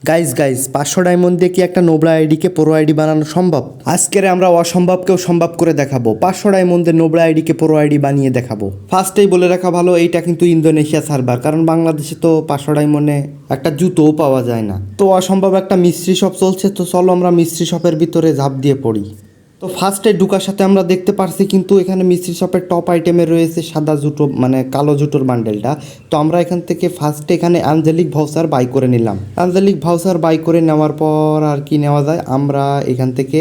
Guys guys 500 diamond দিয়ে কি একটা নোবরা আইডিকে প্রো আইডি বানানো সম্ভব? আজকের আমরা অসম্ভবকেও সম্ভব করে দেখাবো। 500 ডায়মন্ডের নোবরা আইডিকে প্রো আইডি বানিয়ে দেখাবো। ফার্স্টেই বলে রাখা ভালো, এইটা কিন্তু ইন্দোনেশিয়া সার্ভার, কারণ বাংলাদেশে তো 500 ডায়মন্ডে একটা জুতোও পাওয়া যায় না। তো অসম্ভব একটা মিস্ট্রি শপ চলছে, তো চলো আমরা মিস্ট্রি শপের ভিতরে ঝাঁপ দিয়ে পড়ি। তো ফার্স্টে ঢুকার সাথে আমরা দেখতে পারছি কিন্তু এখানে মিস্ট্রি শপের টপ আইটেমে রয়েছে সাদা জুতো, মানে কালো জুতোর বান্ডেলটা। তো আমরা এখান থেকে ফার্স্টে এখানে অ্যাঞ্জেলিক ভাউচার বাই করে নিলাম। অ্যাঞ্জেলিক ভাউচার বাই করে নেওয়ার পর আর কি নেওয়া যায়, আমরা এখান থেকে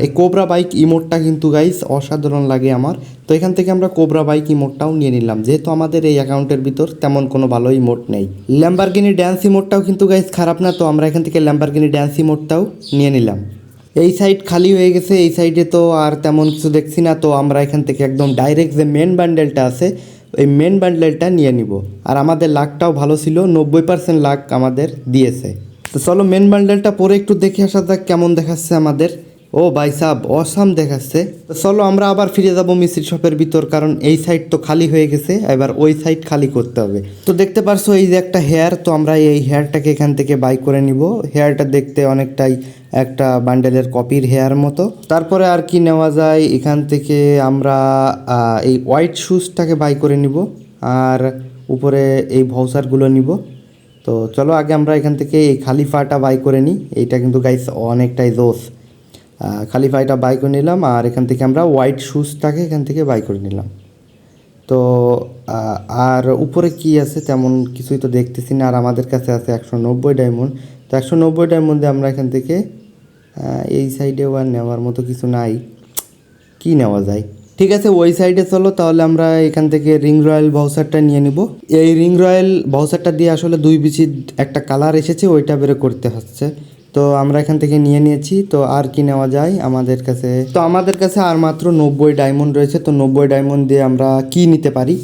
এই কোবরা বাইক ইমোটটা কিন্তু গাইস অসাধারণ লাগে আমার। তো এখান থেকে আমরা কোবরা বাইক ইমোটটাও নিয়ে নিলাম, যেহেতু আমাদের এই অ্যাকাউন্টের ভিতর তেমন কোনো ভালো ইমোট নেই। ল্যাম্বরগিনি ড্যান্স ইমোটটাও কিন্তু গাইস খারাপ না, তো আমরা এখান থেকে ল্যাম্বরগিনি ড্যান্স ইমোটটাও নিয়ে নিলাম। এই সাইড খালি হয়ে গেছে, এই সাইডে তো আর তেমন কিছু দেখছি না। তো আমরা এখান থেকে একদম ডাইরেক্ট যে মেন বান্ডেলটা আছে ওই মেন বান্ডেলটা নিয়ে নিব। আর আমাদের লাকটাও ভালো ছিল, 90% লাক আমাদের দিয়েছে। তো চলো মেন বান্ডেলটা পরে একটু দেখে আসা যাক কেমন দেখাচ্ছে আমাদের। ও ভাই সাব অসাম দেখাচ্ছে। তো চলো আমরা আবার ফিরে যাব মিস্ত্রি শপের ভিতর, কারণ এই সাইড তো খালি হয়ে গেছে, এবার ওই সাইড খালি করতে হবে। তো দেখতে পারছো এই যে একটা হেয়ার, তো আমরা এই হেয়ারটাকে এখান থেকে বাই করে নিব। হেয়ারটা দেখতে অনেকটাই একটা বান্ডেলের কপির হেয়ার মতো। তারপরে আর কি নেওয়া যায়, এখান থেকে আমরা এই হোয়াইট শুজটাকে বাই করে নিব, আর উপরে এই ভাউচারগুলো নিব। তো চলো আগে আমরা এখান থেকে এই খালিফাটা বাই করে নিই, এইটা কিন্তু গাইস অনেকটাই জোস। খালিফাইটা বাই করে নিলাম, আর এখান থেকে আমরা হোয়াইট শুজটাকে এখান থেকে বাই করে নিলাম। তো আর উপরে কি আছে তেমন কিছুই তো দেখতেছি না, আর আমাদের কাছে আছে 190 ডায়মন্ড। তো 190 ডায়মন্ডে আমরা এখান থেকে এই সাইডেও আর নেওয়ার মতো কিছু নাই, কি নেওয়া যায়। ঠিক আছে ওই সাইডে চলো, তাহলে আমরা এখান থেকে রিং রয়্যাল ভাউচারটা নিয়ে নিব। এই রিং রয়্যাল ভাউচারটা দিয়ে আসলে দুই বিচির একটা কালার এসেছে, ওইটা বের করতে হচ্ছে। তো আমরা এখান থেকে নিয়ে নিয়েছি। তো আর কি নেওয়া যায় আমাদের কাছে, তো আমাদের কাছে আর মাত্র 90 ডায়মন্ড রয়েছে। তো 90 ডায়মন্ড দিয়ে আমরা কি নিতে পারি,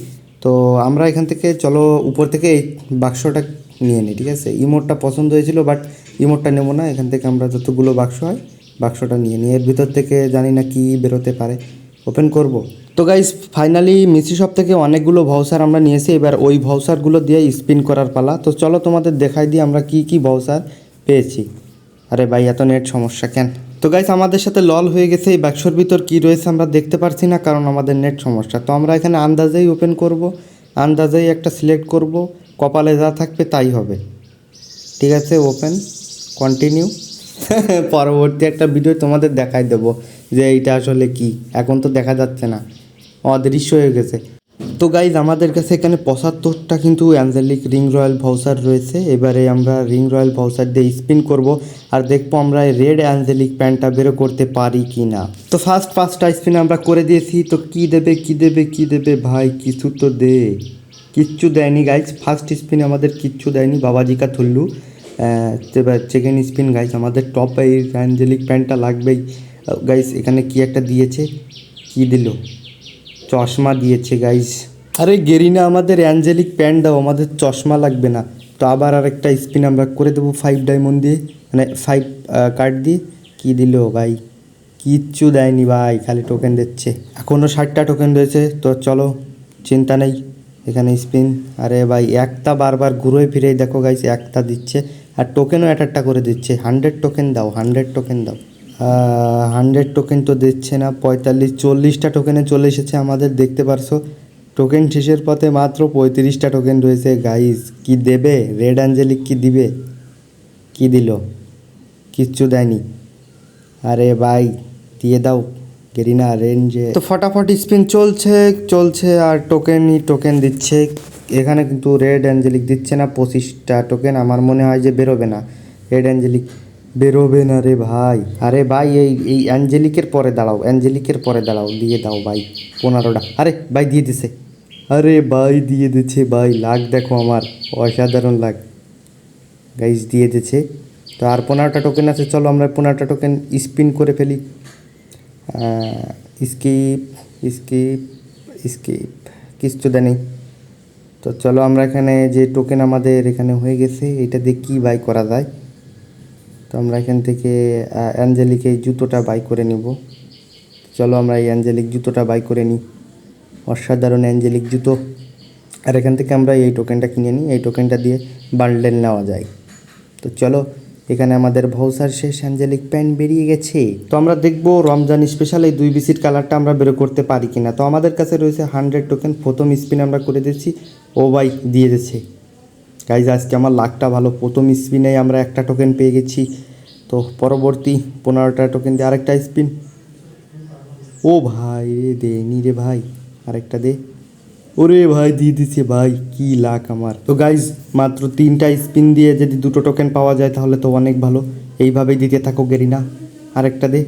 তো আমরা এখান থেকে চলো উপর থেকে এই বাক্সটা নিয়ে নিই। ঠিক আছে, ইমোটটা পছন্দ হয়েছিল, বাট ইমোটটা নেবো না। এখান থেকে আমরা যতগুলো বাক্স হয় বাক্সটা নিয়ে নিই, এর ভিতর থেকে জানি না কি বেরোতে পারে, ওপেন করব। তো গাইস ফাইনালি মিস্ট্রি শপ থেকে অনেকগুলো ভাউচার আমরা নিয়েছি, এবার ওই ভাউচারগুলো দিয়ে স্পিন করার পালা। তো চলো তোমাদের দেখাই দিই আমরা কি কি ভাউচার পেয়েছি। আরে ভাই এত নেট সমস্যা কেন? তো গাইস আমাদের সাথে লল হয়ে গেছে, এই বাক্সর ভিতর কি রয়েছে আমরা দেখতে পারছি না, কারণ আমাদের নেট সমস্যা। তো আমরা এখানে আন্দাজেই ওপেন করব, আন্দাজেই একটা সিলেক্ট করব, কপালে যা থাকবে তাই হবে। ঠিক আছে ওপেন, কন্টিনিউ। পরবর্তী একটা ভিডিও তোমাদের দেখাই দেবো যে এইটা আসলে কি, এখন তো দেখা যাচ্ছে না, অদৃশ্য হয়ে গেছে। তো গাইজ আমাদের কাছে এখানে 75টা কিন্তু অ্যাঞ্জেলিক রিং রয়্যাল ভাউচার রয়েছে। এবারে আমরা রিং রয়্যাল ভাউচার দিয়ে স্পিন করব, আর দেখবো আমরা এই রেড অ্যাঞ্জেলিক প্যান্টটা বেরো করতে পারি কি না। তো ফার্স্ট 5টা স্পিন আমরা করে দিয়েছি। তো কি দেবে কি দেবে কি দেবে ভাই, কিছু তো দে। কিচ্ছু দেয়নি গাইজ, ফার্স্ট স্পিন আমাদের কিচ্ছু দেয়নি, বাবাজি কা থুল্লু। এবার সেকেন্ড স্পিন গাইজ আমাদের টপ এই অ্যাঞ্জেলিক প্যান্টটা লাগবেই। গাইজ এখানে কি একটা দিয়েছে, কি দিল, চশমা দিয়েছে গাইজ। আরে গেরিনা আমাদের অ্যাঞ্জেলিক প্যান্ট দাও, আমাদের চশমা লাগবে না। তো আবার আরেকটা স্পিন আমরা করে দেবো 5 ডায়মন্ড দিয়ে, মানে 5 কার্ড দিয়ে। কি দিল ভাই, কিচ্ছু দেয়নি ভাই, খালি টোকেন দিচ্ছে। এখনও 60টা টোকেন রয়েছে, তো চলো চিন্তা নেই, এখানে স্পিন। আরে ভাই একটা বারবার ঘুরে ফিরেই দেখো গাইস, একটা দিচ্ছে, আর টোকেনও একটা করে দিচ্ছে। 100 টোকেন দাও, 100 টোকেন দাও। 100 টোকেন তো দিচ্ছে না, 40টা টোকেনে চলে এসেছে আমাদের, দেখতে পারছো। টোকেন শেষের পথে মাত্র 35টা টোকেন রয়েছে গাইস। কি দেবে রেড অ্যাঞ্জেলিক, কি দিবে, কি দিল, কিচ্ছু দেয়নি। আরে ভাই দিয়ে দাও গেরিনা রেঞ্জে। তো ফটাফট স্পিন চলছে চলছে, আর টোকেনই টোকেন দিচ্ছে। এখানে কিন্তু রেড অ্যাঞ্জেলিক দিচ্ছে না, 25টা টোকেন। আমার মনে হয় যে বেরোবে না রেড অ্যাঞ্জেলিক, বেরোবে না রে ভাই। আরে ভাই এই অ্যাঞ্জেলিকের পরে দাঁড়াও, অ্যাঞ্জেলিকের পরে দাঁড়াও, দিয়ে দাও ভাই 15টা। আরে ভাই দিয়ে দিছে, আরে ভাই দিয়ে দিচ্ছে ভাই, লাগ দেখো আমার, অসাধারণ লাগ গাইস, দিয়ে দিচ্ছে। তো আর 15টা টোকেন আছে, চলো আমরা 15টা টোকেন স্পিন করে ফেলি। স্কিপ স্কিপ স্কিপ, কিচ্ছু দেয়নি। তো চলো আমরা এখানে যে টোকেন আমাদের এখানে হয়ে গেছে, এটা দিয়ে কী বাই করা যায়। তো আমরা এখান থেকে অ্যাঞ্জেলিক এই জুতোটা বাই করে নিব। চলো আমরা এই অ্যাঞ্জেলিক জুতোটা বাই করে নিই, অসাধারণ অ্যাঞ্জেলিক জুতো। আর এখান থেকে আমরা এই টোকেনটা কিনে নিই, এই টোকেনটা দিয়ে বান্ডেল নেওয়া যায়। তো চলো, এখানে আমাদের ভাউচার শেষ, অ্যাঞ্জেলিক প্যান্ট বেরিয়ে গেছে। তো আমরা দেখবো রমজান স্পেশাল এই 2 বিসির কালারটা আমরা বের করতে পারি কিনা। তো আমাদের কাছে রয়েছে 100 টোকেন। প্রথম স্পিন আমরা করে দিচ্ছি, ও ভাই দিয়ে দিচ্ছে। গাইজ আজকে আমার লাকটা ভালো, প্রথম স্পিনেই আমরা একটা টোকেন পেয়ে গেছি। তো পরবর্তী 15টা টোকেন দিয়ে আরেকটা স্পিন। ও ভাই রে, দে নি রে ভাই, আরেকটা দে। ওরে ভাই দিয়ে দিচ্ছে ভাই, কি লাক আমার। তো গাইজ মাত্র 3টা স্পিন দিয়ে যদি 2টো টোকেন পাওয়া যায় তাহলে তো অনেক ভালো। এইভাবেই দিতে থাকো গেরিনা, আরেকটা দে।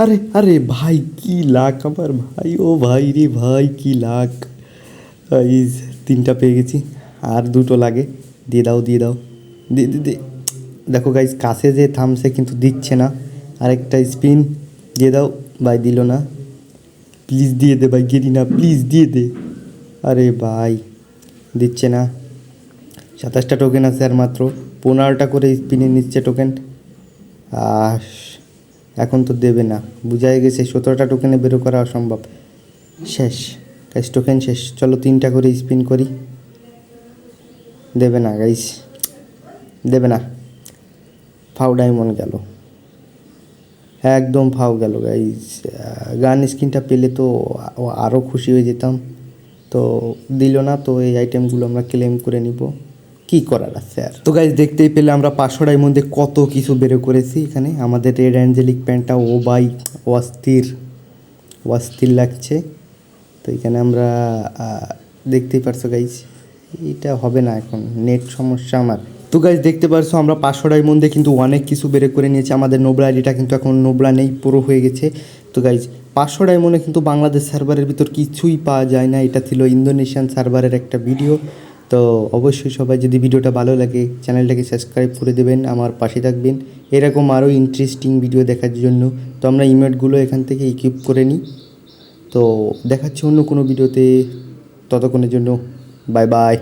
আরে আরে ভাই, কি লাক আমার ভাই, ও ভাই রে ভাই, কি লাক। গাইজ 3টা পেয়ে গেছি, আর 2টো লাগে। দিয়ে দাও দিয়ে দাও, দিয়ে দে দে। দেখো গাইজ কাছে যে থামছে কিন্তু দিচ্ছে না। আরেকটা স্পিন দিয়ে দাও ভাই, দিল না। প্লিজ দিয়ে দে ভাই গেরিনা, প্লিজ দিয়ে দে। আরে ভাই দিচ্ছে না। 27টা টোকেন আছে আর মাত্র 15টা করে স্পিনে নিচ্ছে টোকেন। আস, এখন তো দেবে না, বুঝাই গেছে 17টা টোকেনে বেরো করা অসম্ভব। শেষ গাইস, টোকেন শেষ। চলো 3টা করে স্পিন করি। দেবে না গাইস, দেবে না। ফাউ ডায়মন্ড গেল, একদম ফাউ গেল গাইস। গান স্কিনটা পেলে তো আরও খুশি হয়ে যেতাম। তো দিল না, তো এই আইটেমগুলো আমরা ক্লেম করে নিব, কি করার আছে আর। তো গাইজ দেখতেই পেলে আমরা 500 ডায়মন্ডে কত কিছু বের করেছি। এখানে আমাদের রেড অ্যাঞ্জেলিক প্যান্টটা ও বাই অস্থির, অস্থির লাগছে। তো এখানে আমরা দেখতেই পারছো গাইজ, এটা হবে না এখন, নেট সমস্যা আমার। তো গাইজ দেখতে পারছো আমরা 500 ডায়মন্ডে কিন্তু অনেক কিছু বের করে নিয়েছি। আমাদের নোবরা আইডিটা কিন্তু এখন নোবরা নেই, পুরো হয়ে গেছে। তো গাইজ 500 ডায়মন্ডে কিন্তু বাংলাদেশ সার্ভারের ভিতর কিছুই পাওয়া যায় না। এটা ছিল ইন্দোনেশিয়ান সার্ভারের একটা ভিডিও। তো অবশ্যই সবাই যদি ভিডিওটা ভালো লাগে চ্যানেলটাকে সাবস্ক্রাইব করে দেবেন, আমার পাশে থাকবেন এরকম আরও ইন্টারেস্টিং ভিডিও দেখার জন্য। তো আমরা ইমেটগুলো এখান থেকে ইকুইপ করে নিই। তো দেখাচ্ছি অন্য কোনো ভিডিওতে, ততক্ষণের জন্য বাই বাই।